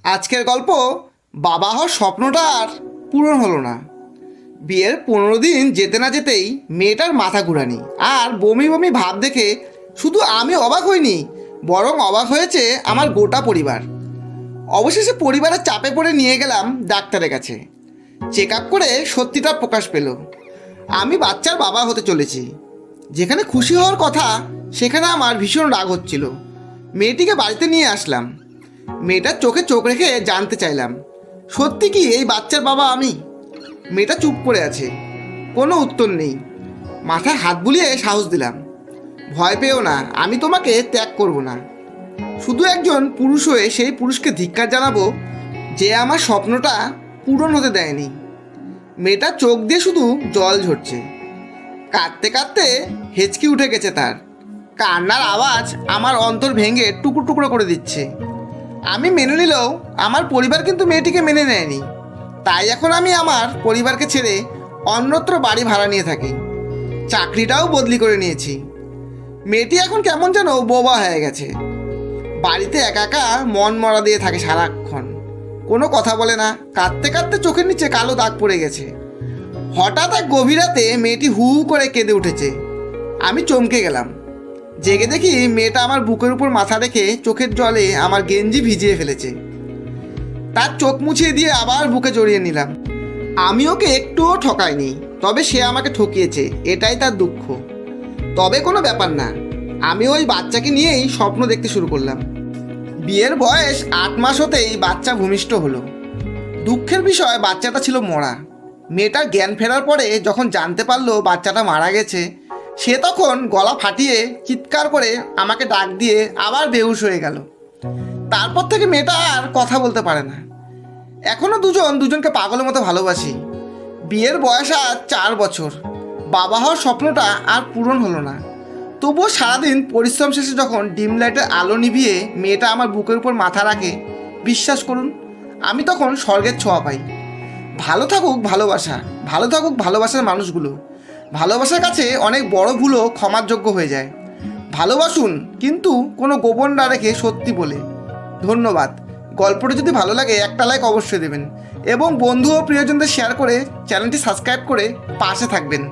আজকের গল্প বাবা হওয়ার স্বপ্নটা আর পূরণ হলো না। বিয়ের 15 দিন যেতে না যেতেই মেয়েটার মাথা ঘুরানি আর বমি বমি ভাব দেখে শুধু আমি অবাক হইনি, বরং অবাক হয়েছে আমার গোটা পরিবার। অবশেষে পরিবারের চাপে পড়ে নিয়ে গেলাম ডাক্তারের কাছে। চেক আপ করে সত্যিটা প্রকাশ পেল, আমি বাচ্চার বাবা হতে চলেছি। যেখানে খুশি হওয়ার কথা সেখানে আমার ভীষণ রাগ হচ্ছিল। মেয়েটিকে বাড়িতে নিয়ে আসলাম। মেয়েটার চোখে চোখ রেখে জানতে চাইলাম, সত্যি কি এই বাচ্চার বাবা আমি? মেয়েটা চুপ করে আছে, কোনো উত্তর নেই। মাথায় হাত বুলিয়ে সাহস দিলাম, ভয় পেও না, আমি তোমাকে ত্যাগ করব না। শুধু একজন পুরুষ হয়ে সেই পুরুষকে ধিক্কার জানাবো যে আমার স্বপ্নটা পূরণ হতে দেয়নি। মেয়েটার চোখ দিয়ে শুধু জল ঝরছে, কাঁদতে কাঁদতে হেঁচকি উঠে গেছে তার। কান্নার আওয়াজ আমার অন্তর ভেঙে টুকরো টুকরো করে দিচ্ছে। আমি মেনে নিলেও আমার পরিবার কিন্তু মেয়েটিকে মেনে নেয়নি। তাই এখন আমি আমার পরিবারকে ছেড়ে অন্যত্র বাড়ি ভাড়া নিয়ে থাকি। চাকরিটাও বদলি করে নিয়েছি। মেয়েটি এখন কেমন যেন বোবা হয়ে গেছে। বাড়িতে একা একা মন মরা দিয়ে থাকে সারাক্ষণ, কোনো কথা বলে না। কাঁদতে কাঁদতে চোখের নিচে কালো দাগ পড়ে গেছে। হঠাৎ এক গভীর রাতে মেয়েটি হু হু করে কেঁদে উঠেছে। আমি চমকে গেলাম। জেগে দেখি মেয়েটা আমার বুকের উপর মাথা রেখে চোখের জলে আমার গেঞ্জি ভিজিয়ে ফেলেছে। তার চোখ মুছিয়ে দিয়ে আবার বুকে জড়িয়ে নিলাম। আমি ওকে একটুও ঠকাইনি, তবে সে আমাকে ঠকিয়েছে, এটাই তার দুঃখ। তবে কোনো ব্যাপার না, আমি ওই বাচ্চাকে নিয়েই স্বপ্ন দেখতে শুরু করলাম। বিয়ের বয়স 8 মাস হতেই বাচ্চা ভূমিষ্ঠ হলো। দুঃখের বিষয় বাচ্চাটা ছিল মরা। মেয়েটার জ্ঞান ফেরার পরে যখন জানতে পারলো বাচ্চাটা মারা গেছে, সে তখন গলা ফাটিয়ে চিৎকার করে আমাকে ডাক দিয়ে আবার বেহুশ হয়ে গেল। তারপর থেকে মেয়েটা আর কথা বলতে পারে না। এখনও দুজনকে পাগলের মতো ভালোবাসি। বিয়ের বয়স আজ 4 বছর। বাবা হওয়ার স্বপ্নটা আর পূরণ হলো না। তবুও সারাদিন পরিশ্রম শেষে যখন ডিম লাইটের আলো নিভিয়ে মেয়েটা আমার বুকের উপর মাথা রাখে, বিশ্বাস করুন আমি তখন স্বর্গের ছোঁয়া পাই। ভালো থাকুক ভালোবাসা, ভালো থাকুক ভালোবাসার মানুষগুলো। ভালোবাসার কাছে অনেক বড় ভুলও ক্ষমার যোগ্য হয়ে যায়। ভালোবাসুন, কিন্তু কোনো গোপন না রেখে সত্যি বলে। ধন্যবাদ। গল্পটা যদি ভালো লাগে একটা লাইক অবশ্যই দেবেন এবং বন্ধু ও প্রিয়জনদের শেয়ার করে চ্যানেলটি সাবস্ক্রাইব করে পাশে থাকবেন।